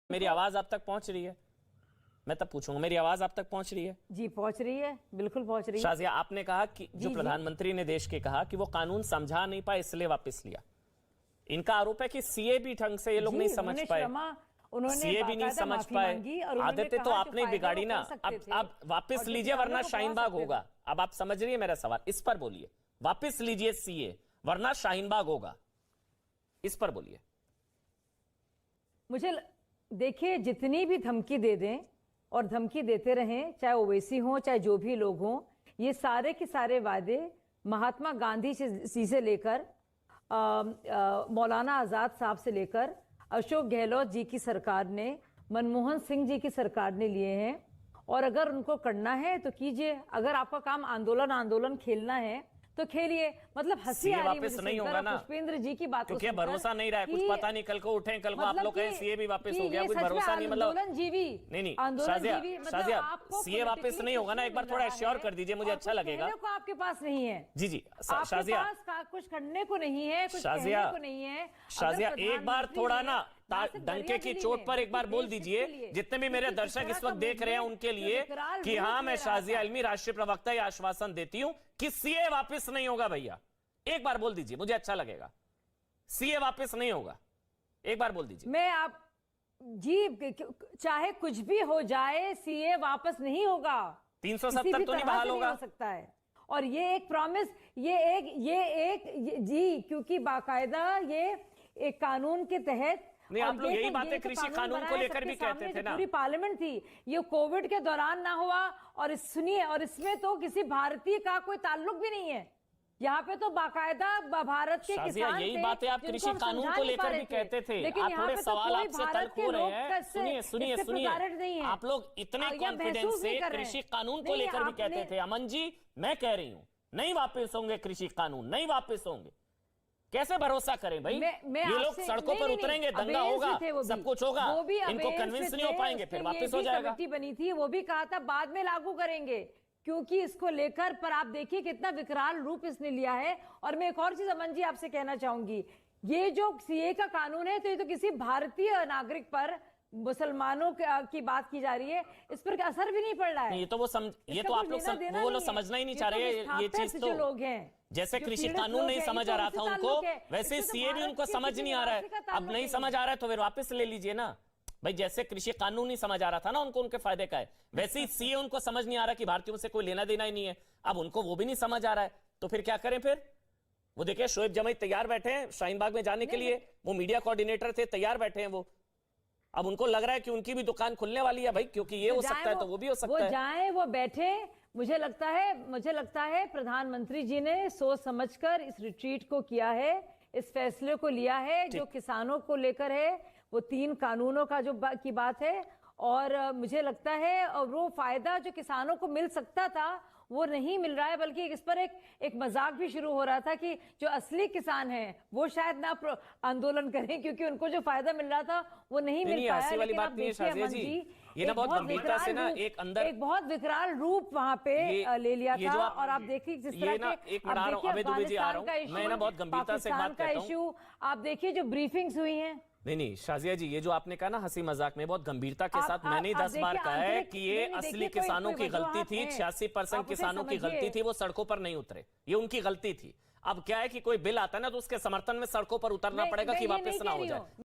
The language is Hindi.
मेरी आवाज आप तक पहुंच रही है? मैं तब पूछूंगा, मेरी आवाज आप तक पहुंच रही है? जी पहुंच रही है, बिल्कुल पहुंच रही है। शाजिया, आपने कहा कि जो प्रधानमंत्री ने देश के कहा कि वो कानून समझा नहीं पाए इसलिए वापस लिया। इनका आरोप है कि सीए भी ढंग से ये लोग नहीं समझ पाए, सीए भी नहीं समझ पाए। आदतें तो आपने बिगाड़ी ना। अब वापस लीजिए वरना शाहीन बाग होगा। अब आप समझ रही है मेरा सवाल? इस पर बोलिए, वापस लीजिए सीए वरना शाहीन बाग होगा, इस पर बोलिए। मुझे देखिए, जितनी भी धमकी दे दें और धमकी देते रहें, चाहे ओवैसी हो चाहे जो भी लोग हों, ये सारे के सारे वादे महात्मा गांधी जी से लेकर मौलाना आजाद साहब से लेकर अशोक गहलोत जी की सरकार ने, मनमोहन सिंह जी की सरकार ने लिए हैं। और अगर उनको करना है तो कीजिए। अगर आपका काम आंदोलन खेलना है तो खेलिए। मतलब हंसी आ रही वापस नहीं होगा ना पुष्पेंद्र जी की बात, क्योंकि भरोसा नहीं रहा है, कुछ पता नहीं कल को उठे, कल को आप लोग कहें सीए भी वापस हो गया, कुछ भरोसा नहीं। मतलब नहीं शाजिया, सीए वापस नहीं होगा ना, एक बार थोड़ा एश्योर कर दीजिए, मुझे अच्छा लगेगा। आपके पास नहीं है जी शाजिया, कुछ करने को नहीं है, कुछ शाजिया को नहीं है। शाजिया, एक बार थोड़ा ना डंके की चोट पर एक बार बोल दीजिए, जितने भी मेरे दर्शक इस वक्त देख रहे हैं उनके लिए, कि हाँ, मैं शाजिया इल्मी राष्ट्रीय प्रवक्ता ये आश्वासन देती हूं कि सीए वापस नहीं होगा। भैया एक बार बोल दीजिए, मुझे अच्छा लगेगा। सीए वापस नहीं होगा, एक बार बोल दीजिए। मैं आप जी, चाहे कुछ भी हो जाए, सीए वापस नहीं होगा। 370 तो नहीं बहाल होगा, हो सकता है। और ये एक प्रॉमिस, ये एक जी, क्योंकि बाकायदा ये एक कानून के तहत, नहीं आप लोग यही बातें कृषि कानून को लेकर भी कहते थे ना। पूरी पार्लियामेंट थी, ये कोविड के दौरान ना हुआ। और सुनिए, और इसमें तो किसी भारतीय का कोई ताल्लुक भी नहीं है। यहाँ पे तो बाकायदा भारत के किसान यही बातें आप कृषि कानून को लेकर भी कहते थे। आप थोड़े सवाल आपसे तल्ख हो रहे हैं। सुनिए, आप लोग इतने कॉन्फिडेंस से कृषि कानून को लेकर भी कहते थे। अमन जी, मैं कह रही हूँ नहीं वापस होंगे कृषि कानून, नहीं वापस होंगे। कैसे भरोसा करें भाई? ये लोग सड़कों पर उतरेंगे, दंगा होगा, सब कुछ होगा, इनको कन्विंस नहीं हो पाएंगे, फिर वापस हो जाएगा। कमेटी बनी थी, वो भी कहा था बाद में लागू करेंगे, क्योंकि इसको लेकर, पर आप देखिए कितना विकराल रूप इसने लिया है। और मैं एक और चीज अमन जी आपसे कहना चाहूंगी, ये जो सीए का कानून है, तो ये तो किसी भारतीय नागरिक पर, मुसलमानों की बात की जा रही है, इस पर असर भी नहीं पड़ रहा है। ये तो आप लोग समझना ही नहीं चाह रहे। ये चीज तो लोग हैं, जैसे कृषि कानून नहीं समझ आ रहा था उनको, वैसे सीए भी उनको समझ नहीं आ रहा है। अब नहीं समझ आ रहा है तो फिर वापस ले लीजिए ना भाई। जैसे कृषि कानून नहीं समझ आ रहा था ना उनको, उनके फायदे का है, वैसे ही सीए उनको समझ नहीं आ रहा कि भारतीयों से कोई लेना देना ही नहीं है। अब उनको वो भी नहीं समझ आ रहा है, तो फिर क्या करें? फिर वो देखिए, शोएब जमाई तैयार बैठे हैं शाहीन बाग में जाने के लिए, वो मीडिया कोऑर्डिनेटर थे, तैयार बैठे हैं वो। अब उनको लग रहा है कि उनकी भी दुकान खुलने वाली है भाई, क्योंकि ये हो सकता है तो वो भी हो सकता है। वो जाए, वो बैठे। मुझे लगता है प्रधानमंत्री जी ने सोच समझकर इस रिट्रीट को किया है, इस फैसले को लिया है जो किसानों को लेकर है, वो 3 कानूनों का जो की बात है। और मुझे लगता है, और वो फायदा जो किसानों को मिल सकता था वो नहीं मिल रहा है, बल्कि इस पर एक मजाक भी शुरू हो रहा था कि जो असली किसान हैं वो शायद ना आंदोलन करें, क्योंकि उनको जो फायदा मिल रहा था वो नहीं मिल पाया। ऐसी वाली बात नहीं है शाजिया जी, ये ना बहुत गंभीरता से ना एक अंदर एक बहुत विकराल रूप वहां पे ले लिया था। और आप देखिए जिस तरह के अफगानिस्तान का इशू, आप देखिए जो ब्रीफिंग्स हुई हैं। नहीं शाजिया जी, ये जो आपने कहा ना हंसी मजाक में, बहुत गंभीरता के साथ मैंने 10 बार कहा है कि ये असली किसानों की गलती थी। 86% किसानों की गलती थी, वो सड़कों पर नहीं उतरे, ये उनकी गलती थी। अब क्या है कि कोई बिल आता है ना, तो उसके समर्थन में सड़कों पर उतरना पड़ेगा कि वापस ना हो जाए।